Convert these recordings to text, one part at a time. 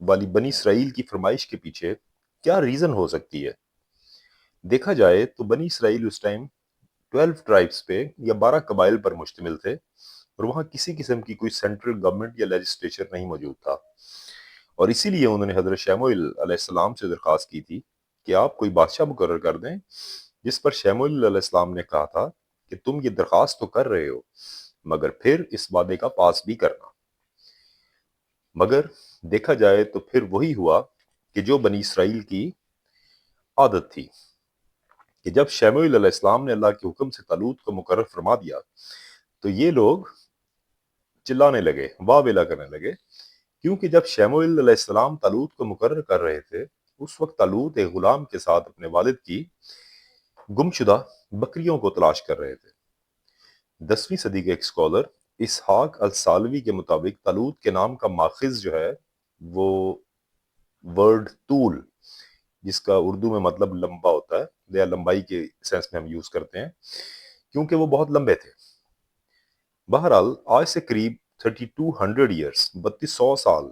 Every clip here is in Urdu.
والی بنی اسرائیل کی فرمائش کے پیچھے کیا ریزن ہو سکتی ہے؟ دیکھا جائے تو بنی اسرائیل اس ٹائم 12 ٹرائبس پہ یا 12 قبائل پر مشتمل تھے، اور وہاں کسی قسم کی کوئی سینٹرل گورنمنٹ یا لیجسلیچر نہیں موجود تھا، اور اسی لیے انہوں نے حضرت شموئیل علیہ السلام سے درخواست کی تھی کہ آپ کوئی بادشاہ مقرر کر دیں، جس پر شموئیل علیہ السلام نے کہا تھا کہ تم یہ درخواست تو کر رہے ہو مگر پھر اس وعدے کا پاس بھی کرنا۔ مگر دیکھا جائے تو پھر وہی ہوا کہ جو بنی اسرائیل کی عادت تھی، کہ جب شموئیل علیہ السلام نے اللہ کے حکم سے طالوت کو مقرر فرما دیا تو یہ لوگ چلانے لگے، واہ ویلا کرنے لگے، کیونکہ جب شموئیل علیہ السلام طالوت کو مقرر کر رہے تھے اس وقت طالوت ایک غلام کے ساتھ اپنے والد کی گمشدہ بکریوں کو تلاش کر رہے تھے۔ 10ویں صدی کے ایک اسکالر اسحاق السالوی کے مطابق طالوت کے نام کا ماخذ جو ہے وہ ورڈ طول، جس کا اردو میں مطلب لمبا ہوتا ہے، یا لمبائی کے سینس میں ہم یوز کرتے ہیں، کیونکہ وہ بہت لمبے تھے۔ بہرحال آج سے قریب 3200 ایئرس 3200 سال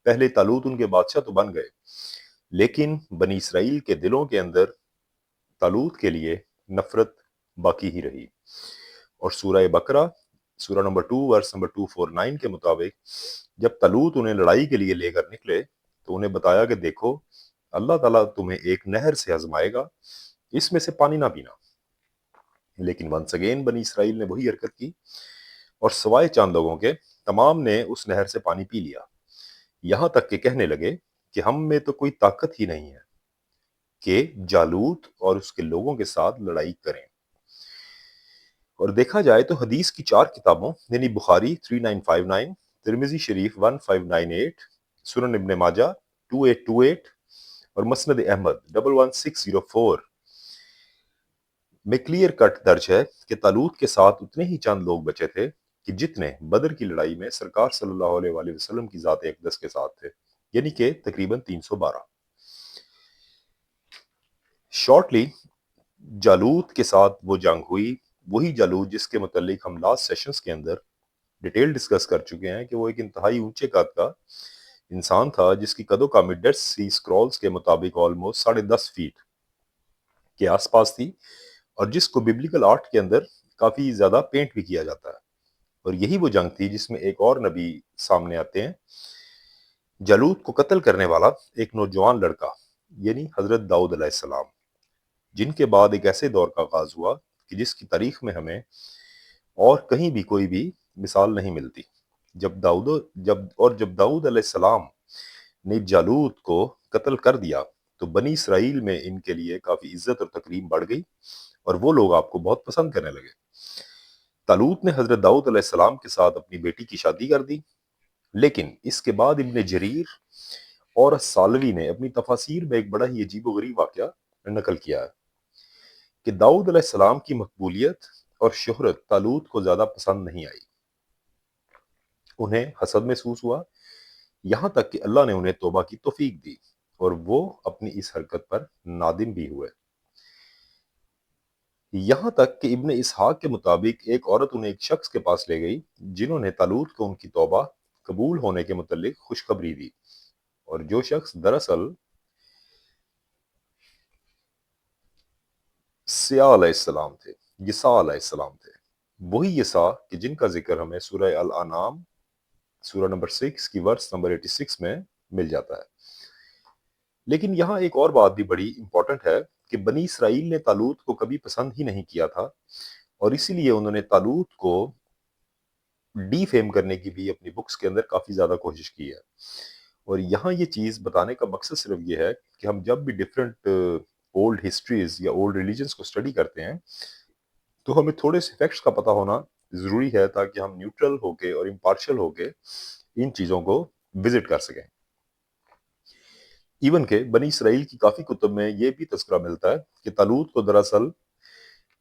پہلے طالوت ان کے بادشاہ تو بن گئے، لیکن بنی اسرائیل کے دلوں کے اندر طالوت کے لیے نفرت باقی ہی رہی، اور سورہ بقرہ سورہ نمبر 2 ورس نمبر 249 کے مطابق جب طالوت انہیں لڑائی کے لیے لے کر نکلے تو انہیں بتایا کہ دیکھو اللہ تعالیٰ تمہیں ایک نہر سے آزمائے گا، اس میں سے پانی نہ پینا۔ لیکن ونس اگین بنی اسرائیل نے وہی حرکت کی، اور سوائے چند لوگوں کے تمام نے اس نہر سے پانی پی لیا، یہاں تک کہ کہنے لگے کہ ہم میں تو کوئی طاقت ہی نہیں ہے کہ جالوت اور اس کے لوگوں کے ساتھ لڑائی کریں۔ اور دیکھا جائے تو حدیث کی 4 کتابوں یعنی بخاری 3959، ترمذی شریف 1598، سنن ابن ماجہ 2828 اور مسند احمد 11604 میں کلیئر کٹ درج ہے کہ طالوت کے ساتھ اتنے ہی چند لوگ بچے تھے کہ جتنے بدر کی لڑائی میں سرکار صلی اللہ علیہ وآلہ وسلم کی ذات اقدس کے ساتھ تھے، یعنی کہ تقریباً 312۔ شارٹلی جالوت کے ساتھ وہ جنگ ہوئی، وہی جالوت جس کے متعلق ہم لاسٹ سیشنز کے اندر ڈیٹیل ڈسکس کر چکے ہیں کہ وہ ایک انتہائی اونچے قد کا انسان تھا، جس کی قد و کامت ڈیڈ سی اسکرولز کے مطابق آلموسٹ 10.5 فیٹ کے آس پاس تھی، اور جس کو بیبلیکل آرٹ کے اندر کافی زیادہ پینٹ بھی کیا جاتا ہے۔ اور یہی وہ جنگ تھی جس میں ایک اور نبی سامنے آتے ہیں، جالوت کو قتل کرنے والا ایک نوجوان لڑکا یعنی حضرت داؤد علیہ السلام، جن کے بعد ایک ایسے دور کا آغاز ہوا کہ جس کی تاریخ میں ہمیں اور کہیں بھی کوئی بھی مثال نہیں ملتی۔ جب داؤد علیہ السلام نے جالوت کو قتل کر دیا تو بنی اسرائیل میں ان کے لیے کافی عزت اور تکریم بڑھ گئی، اور وہ لوگ آپ کو بہت پسند کرنے لگے۔ طالوت نے حضرت داؤد علیہ السلام کے ساتھ اپنی بیٹی کی شادی کر دی، لیکن اس کے بعد ابن جریر اور السالوی نے اپنی تفاسیر میں ایک بڑا ہی عجیب و غریب واقعہ نقل کیا ہے کہ داؤد علیہ السلام کی مقبولیت اور شہرت طالوت کو زیادہ پسند نہیں آئی، انہیں حسد محسوس ہوا، یہاں تک کہ اللہ نے انہیں توبہ کی توفیق دی اور وہ اپنی اس حرکت پر نادم بھی ہوئے۔ یہاں تک کہ ابن اسحاق کے مطابق ایک عورت انہیں ایک شخص کے پاس لے گئی جنہوں نے طالوت کو ان کی توبہ قبول ہونے کے متعلق خوشخبری دی، اور جو شخص دراصل سیاح علیہ السلام تھے، یساع علیہ السلام تھے، وہی یساع کہ جن کا ذکر ہمیں سورہ الانعام سورہ نمبر 6 کی ورس نمبر 86 میں مل جاتا ہے۔ لیکن یہاں ایک اور بات بھی بڑی امپورٹنٹ ہے کہ بنی اسرائیل نے طالوت کو کبھی پسند ہی نہیں کیا تھا، اور اسی لیے انہوں نے طالوت کو ڈی فیم کرنے کی بھی اپنی بکس کے اندر کافی زیادہ کوشش کی ہے۔ اور یہاں یہ چیز بتانے کا مقصد صرف یہ ہے کہ ہم جب بھی ڈیفرنٹ اولڈ ہسٹریز یا اولڈ ریلیجنز کو اسٹڈی کرتے ہیں تو ہمیں تھوڑے سے فیکٹس کا پتہ ہونا ضروری ہے تاکہ ہم نیوٹرل ہو کے اور امپارشل ہو کے ان چیزوں کو وزٹ کر سکیں۔ ایون کہ بنی اسرائیل کی کافی کتب میں یہ بھی تذکرہ ملتا ہے کہ طالوت کو دراصل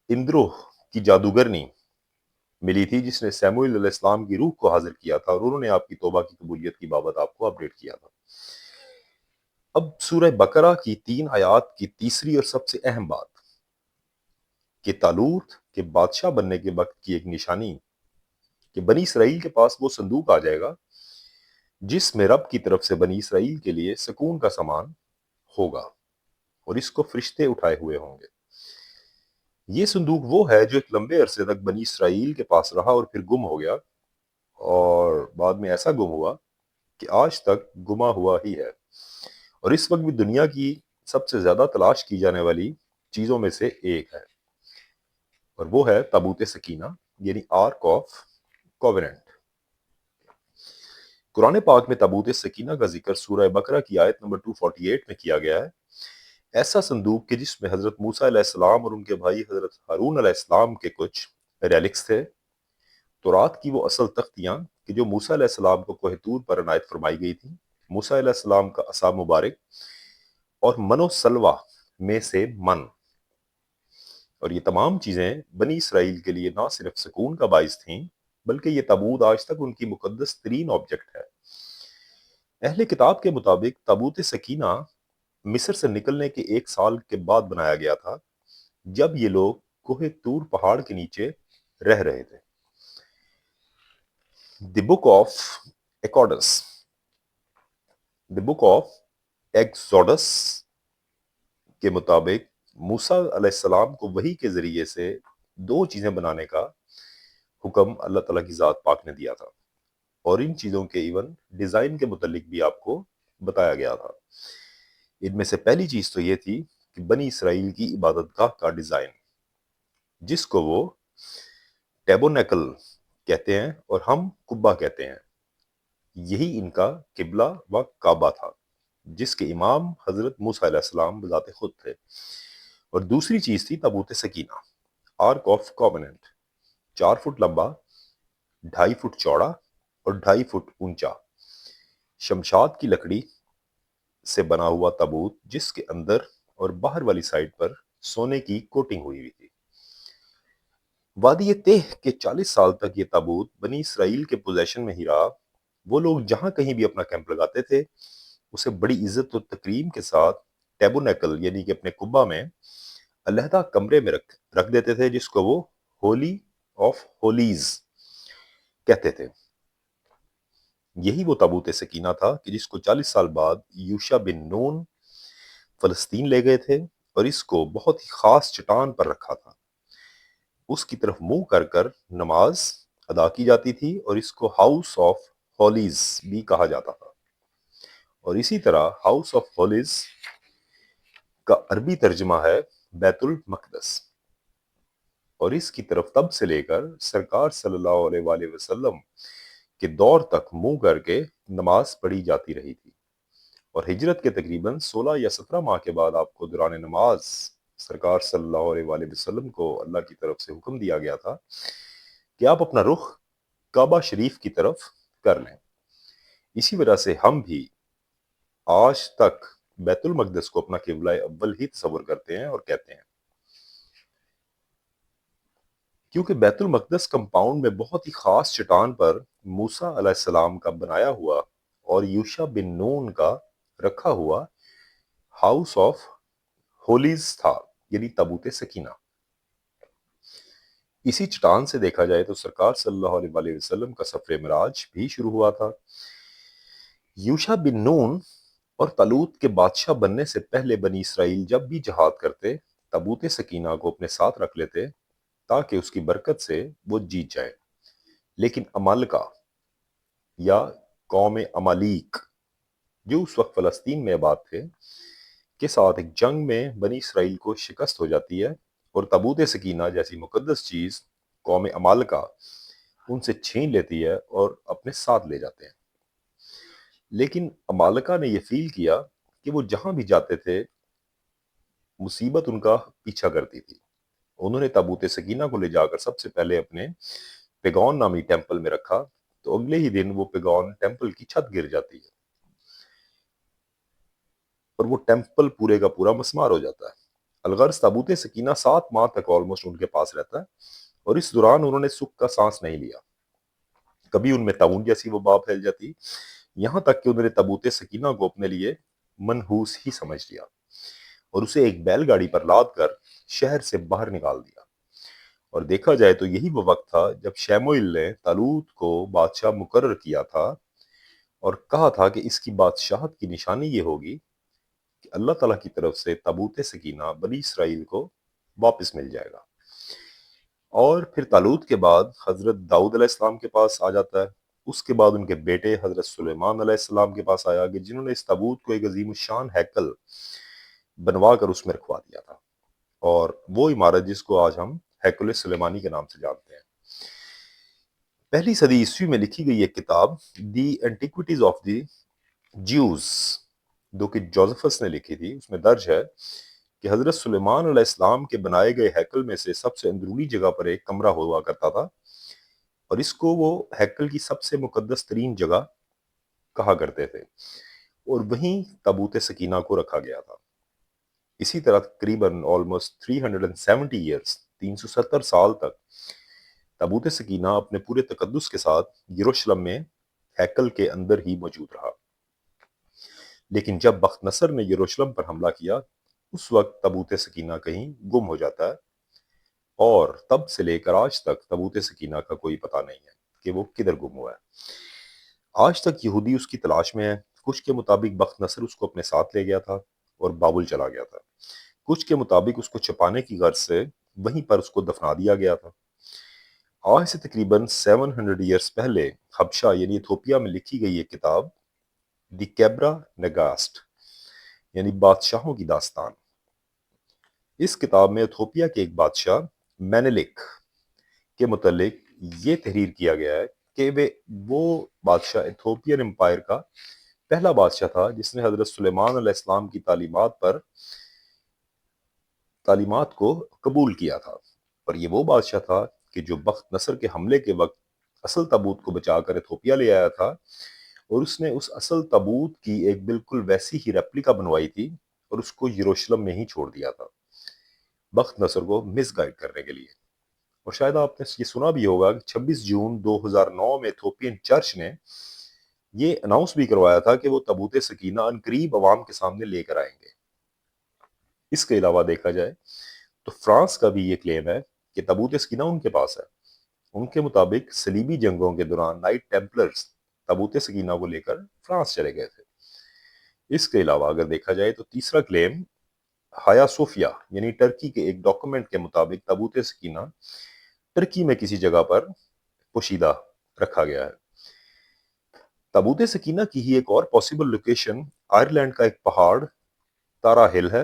اندرو کی جادوگرنی ملی تھی جس نے سیموئیل علیہ السلام کی روح کو حاضر کیا تھا، اور انہوں نے آپ کی توبہ کی قبولیت کی بابت آپ کو اپڈیٹ کیا تھا۔ اب سورہ بقرہ کی 3 آیات کی تیسری اور سب سے اہم بات کہ طالوت کے بادشاہ بننے کے وقت کی ایک نشانی کہ بنی اسرائیل کے پاس وہ صندوق آ جائے گا جس میں رب کی طرف سے بنی اسرائیل کے لیے سکون کا سامان ہوگا اور اس کو فرشتے اٹھائے ہوئے ہوں گے۔ یہ صندوق وہ ہے جو ایک لمبے عرصے تک بنی اسرائیل کے پاس رہا اور پھر گم ہو گیا، اور بعد میں ایسا گم ہوا کہ آج تک گما ہوا ہی ہے، اور اس وقت بھی دنیا کی سب سے زیادہ تلاش کی جانے والی چیزوں میں سے ایک ہے، اور وہ ہے تابوت سکینہ یعنی آرک آف کووننٹ۔ قرآن پاک میں تابوت سکینہ کا ذکر سورہ بقرہ کی آیت نمبر 248 میں کیا گیا ہے۔ ایسا صندوق کہ جس میں حضرت موسیٰ علیہ السلام اور ان کے بھائی حضرت ہارون علیہ السلام کے کچھ ریلکس تھے، تورات کی وہ اصل تختیاں کہ جو موسیٰ علیہ السلام کو کوہ طور پر عنایت فرمائی گئی تھیں، موسیٰ علیہ السلام کا عصا مبارک اور من و سلوہ میں سے من، اور یہ تمام چیزیں بنی اسرائیل کے لیے نہ صرف سکون کا باعث تھیں بلکہ یہ تابوت آج تک ان کی مقدس ترین آبجیکٹ ہے۔ اہل کتاب کے مطابق تابوت سکینہ مصر سے نکلنے کے 1 سال کے بعد بنایا گیا تھا، جب یہ لوگ کوہ طور پہاڑ کے نیچے رہ رہے تھے۔ The book of Exodus the book of Exodus کے مطابق موسیٰ علیہ السلام کو وحی کے ذریعے سے 2 چیزیں بنانے کا حکم اللہ تعالیٰ کی ذات پاک نے دیا تھا، اور ان چیزوں کے ایون ڈیزائن کے متعلق بھی آپ کو بتایا گیا تھا۔ ان میں سے پہلی چیز تو یہ تھی کہ بنی اسرائیل کی عبادت گاہ کا ڈیزائن، جس کو وہ ٹیبونیکل کہتے ہیں اور ہم قبہ کہتے ہیں۔ یہی ان کا قبلہ و کعبہ تھا، جس کے امام حضرت موسیٰ علیہ السلام بذات خود تھے۔ اور دوسری چیز تھی تابوت سکینہ، آرک آف کووننٹ، 4 فٹ لمبا، 2.5 فٹ چوڑا اور 2.5 فٹ اونچا، شمشاد کی لکڑی سے بنا ہوا تابوت، جس کے اندر اور باہر والی سائڈ پر سونے کی کوٹنگ ہوئی تھی۔ وادی تہ کے 40 سال تک یہ تابوت بنی اسرائیل کے پوزیشن میں ہی رہا۔ وہ لوگ جہاں کہیں بھی اپنا کیمپ لگاتے تھے، اسے بڑی عزت و تکریم کے ساتھ ٹیبونیکل یعنی کہ اپنے قبہ میں علیحدہ کمرے میں رکھ دیتے تھے، جس کو وہ ہولی آف ہولیز کہتے تھے۔ یہی وہ تابوت سکینہ تھا کہ جس کو 40 سال بعد یوشع بن نون فلسطین لے گئے تھے، اور اس کو بہت ہی خاص چٹان پر رکھا تھا۔ اس کی طرف منہ کر کر نماز ادا کی جاتی تھی، اور اس کو ہاؤس آف ہولیز بھی کہا جاتا تھا۔ اور اسی طرح ہاؤس آف ہولیز کا عربی ترجمہ ہے بیت المقدس، اور اس کی طرف تب سے لے کر سرکار صلی اللہ علیہ وآلہ وسلم کے دور تک منہ کر کے نماز پڑھی جاتی رہی تھی، اور ہجرت کے تقریباً 16 یا 17 ماہ کے بعد آپ کو دوران نماز سرکار صلی اللہ علیہ وآلہ وسلم کو اللہ کی طرف سے حکم دیا گیا تھا کہ آپ اپنا رخ کعبہ شریف کی طرف کر لیں۔ اسی وجہ سے ہم بھی آج تک بیت المقدس کو اپنا قبلہ اول ہی تصور کرتے ہیں اور کہتے ہیں، کیونکہ بیت المقدس کمپاؤنڈ میں بہت ہی خاص چٹان پر موسیٰ علیہ السلام کا بنایا ہوا اور یوشع بن نون کا رکھا ہوا ہاؤس آف ہولیز تھا، یعنی تابوت سکینہ۔ اسی چٹان سے دیکھا جائے تو سرکار صلی اللہ علیہ وآلہ وسلم کا سفر معراج بھی شروع ہوا تھا۔ یوشع بن نون اور طالوت کے بادشاہ بننے سے پہلے بنی اسرائیل جب بھی جہاد کرتے، تابوت سکینہ کو اپنے ساتھ رکھ لیتے تاکہ اس کی برکت سے وہ جیت جائیں۔ لیکن عمالقہ یا قوم عمالیق جو اس وقت فلسطین میں آباد تھے کے ساتھ ایک جنگ میں بنی اسرائیل کو شکست ہو جاتی ہے، اور تابوت سکینہ جیسی مقدس چیز قوم عمالقہ ان سے چھین لیتی ہے اور اپنے ساتھ لے جاتے ہیں۔ لیکن عمالقہ نے یہ فیل کیا کہ وہ جہاں بھی جاتے تھے مصیبت ان کا پیچھا کرتی تھی۔ انہوں نے تابوت سکینہ کو لے جا کر سب سے پہلے اپنے پیگون نامی ٹیمپل میں رکھا، تو اگلے ہی دن وہ پیگون ٹیمپل کی چھت گر جاتی ہے اور وہ ٹیمپل پورے کا پورا مسمار ہو جاتا ہے۔ الغرض تابوت سکینہ 7 ماہ تک آلموسٹ ان کے پاس رہتا ہے، اور اس دوران انہوں نے سکھ کا سانس نہیں لیا۔ کبھی ان میں طاعون جیسی وبا پھیل جاتی، یہاں تک کہ انہوں نے تابوت سکینہ کو اپنے لیے منحوس ہی سمجھ لیا اور اسے ایک بیل گاڑی پر لاد کر شہر سے باہر نکال دیا۔ اور دیکھا جائے تو یہی وہ وقت تھا جب شموئیل نے طالوت کو بادشاہ مقرر کیا تھا، اور کہا تھا کہ اس کی بادشاہت کی نشانی یہ ہوگی کہ اللہ تعالیٰ کی طرف سے تابوت سکینہ بنی اسرائیل کو واپس مل جائے گا۔ اور پھر طالوت کے بعد حضرت داؤد علیہ السلام کے پاس آ جاتا ہے، اس کے بعد ان کے بیٹے حضرت سلیمان علیہ السلام کے پاس آیا، کہ جنہوں نے اس تابوت کو ایک عظیم الشان ہیکل بنوا کر اس میں رکھوا دیا تھا، اور وہ عمارت جس کو آج ہم ہیکل سلیمانی کے نام سے جانتے ہیں۔ پہلی صدی عیسوی میں لکھی گئی ایک کتاب دی اینٹیکوٹیز آف دی جیوز، جو کہ جوزفس نے لکھی تھی، اس میں درج ہے کہ حضرت سلیمان علیہ السلام کے بنائے گئے ہیکل میں سے سب سے اندرونی جگہ پر ایک کمرہ ہوا کرتا تھا، اور اس کو وہ ہیکل کی سب سے مقدس ترین جگہ کہا کرتے تھے، اور وہیں تابوت سکینہ کو رکھا گیا تھا۔ اسی طرح تقریباً آلموسٹ 370 ایئرس 370 سال تک تابوت سکینہ اپنے پورے تقدس کے ساتھ یروشلم میں ہیکل کے اندر ہی موجود رہا۔ لیکن جب بخت نصر نے یروشلم پر حملہ کیا، اس وقت تابوت سکینہ کہیں گم ہو جاتا ہے، اور تب سے لے کر آج تک تابوت سکینہ کا کوئی پتہ نہیں ہے کہ وہ کدھر گم ہوا ہے۔ آج تک یہودی اس کی تلاش میں ہے۔ کچھ کے مطابق بخت نصر اس کو اپنے ساتھ لے گیا تھا اور بابل چلا گیا تھا، کچھ کے مطابق اس کو چھپانے کی غرض سے وہیں پر اس کو دفنا دیا گیا تھا۔ آج سے تقریباً 700 ایئرس پہلے حبشہ یعنی ایتھوپیا میں لکھی گئی ایک کتاب دی کیبرا نگاسٹ یعنی بادشاہوں کی داستان، اس کتاب میں ایتھوپیا کے ایک بادشاہ مینلک کے متعلق یہ تحریر کیا گیا ہے کہ وہ بادشاہ ایتھوپین امپائر کا پہلا بادشاہ تھا جس نے حضرت سلیمان علیہ السلام کی تعلیمات کو قبول کیا تھا، اور یہ وہ بادشاہ تھا کہ جو بخت نصر کے حملے کے وقت اصل تابوت کو بچا کر ایتھوپیا لے آیا تھا، اور اس نے اس اصل تابوت کی ایک بالکل ویسی ہی ریپلیکا بنوائی تھی اور اس کو یروشلم میں ہی چھوڑ دیا تھا بخت نصر کو مس گائیڈ کرنے کے لیے۔ اور شاید آپ نے یہ سنا بھی ہوگا کہ 26 جون 2009 میں ایتھوپین چرچ نے یہ اناؤنس بھی کروایا تھا کہ وہ تابوت سکینہ عنقریب عوام کے سامنے لے کر آئیں گے۔ اس کے علاوہ دیکھا جائے تو فرانس کا بھی یہ کلیم ہے کہ تابوت سکینہ ان کے پاس ہے۔ ان کے مطابق صلیبی جنگوں کے دوران نائٹ ٹیمپلرز تابوت سکینہ کو لے کر فرانس چلے گئے تھے۔ اس کے علاوہ اگر دیکھا جائے تو تیسرا کلیم ہایا صوفیہ یعنی ٹرکی کے ایک ڈاکومنٹ کے مطابق تابوت سکینہ ٹرکی میں کسی جگہ پر پوشیدہ رکھا گیا ہے۔ تابوت سکینہ کی ہی ایک اور پاسبل لوکیشن آئرلینڈ کا ایک پہاڑ تارا ہل ہے،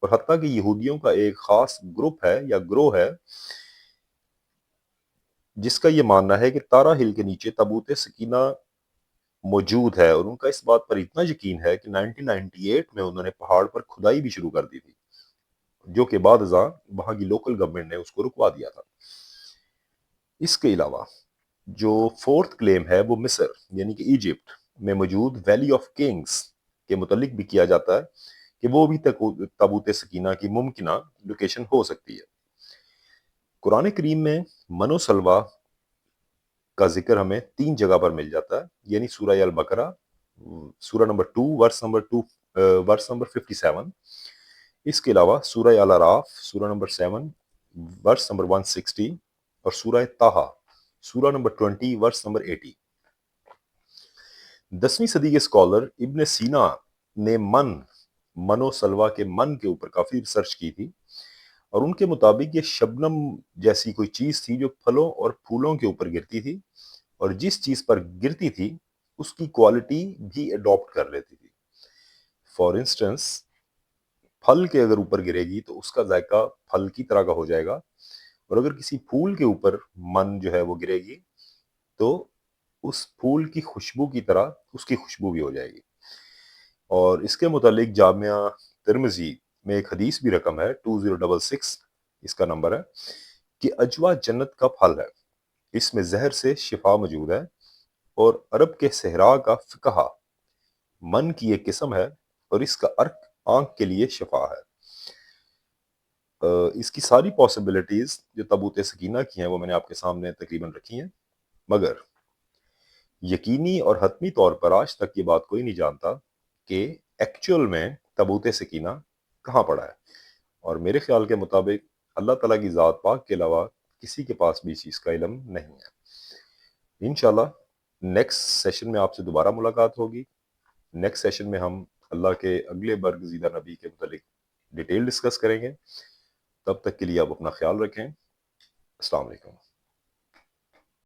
اور حتیٰ کہ یہودیوں کا ایک خاص گروپ ہے یا گروہ ہے جس کا یہ ماننا ہے کہ تارا ہل کے نیچے تابوت سکینہ موجود ہے، اور ان کا اس بات پر اتنا یقین ہے کہ 1998 میں انہوں نے پہاڑ پر کھدائی بھی شروع کر دی تھی، جو کہ بعد ازاں وہاں کی لوکل گورنمنٹ نے اس کو رکوا دیا تھا۔ اس کے علاوہ جو فورتھ کلیم ہے وہ مصر یعنی کہ ایجپٹ میں موجود ویلی آف کنگز کے متعلق بھی کیا جاتا ہے کہ وہ بھی تابوت سکینہ کی ممکنہ لوکیشن ہو سکتی ہے۔ قرآن کریم میں من و سلوہ کا ذکر ہمیں 3 جگہ پر مل جاتا ہے، یعنی سورہ البقرہ سورہ نمبر 2 ورس نمبر 57، اس کے علاوہ سورہ الاعراف سورہ نمبر 7 ورس نمبر 160، اور سورہ طٰہٰ سورہ نمبر 20 ورس نمبر 80۔ 10ویں صدی کے اسکالر ابن سینا نے من و سلوہ کے من کے اوپر کافی ریسرچ کی تھی، اور ان کے مطابق یہ شبنم جیسی کوئی چیز تھی جو پھلوں اور پھولوں کے اوپر گرتی تھی، اور جس چیز پر گرتی تھی اس کی کوالٹی بھی اڈاپٹ کر لیتی تھی۔ فار انسٹنس پھل کے اگر اوپر گرے گی تو اس کا ذائقہ پھل کی طرح کا ہو جائے گا، اور اگر کسی پھول کے اوپر من جو ہے وہ گرے گی تو اس پھول کی خوشبو کی طرح اس کی خوشبو بھی ہو جائے گی۔ اور اس کے متعلق جامعہ ترمذی میں ایک حدیث بھی رقم ہے 2066، اس کا نمبر ہے کہ عجوہ جنت کا پھل ہے، اس میں زہر سے شفا موجود ہے، اور عرب کے صحرا کا فقہ من کی ایک قسم ہے، اور اس کا عرق آنکھ کے لیے شفا ہے۔ اس کی ساری پاسبلٹیز جو تابوت سکینہ کی ہیں وہ میں نے آپ کے سامنے تقریباً رکھی ہیں، مگر یقینی اور حتمی طور پر آج تک یہ بات کوئی نہیں جانتا کہ ایکچول میں تابوت سکینہ کہاں پڑا ہے، اور میرے خیال کے مطابق اللہ تعالیٰ کی ذات پاک کے علاوہ کسی کے پاس بھی اس چیز کا علم نہیں ہے۔ انشاءاللہ نیکسٹ سیشن میں آپ سے دوبارہ ملاقات ہوگی. نیکسٹ سیشن میں ہم اللہ کے اگلے برگزیدہ نبی کے متعلق ڈیٹیل ڈسکس کریں گے. تب تک کے لیے آپ اپنا خیال رکھیں. السلام علیکم.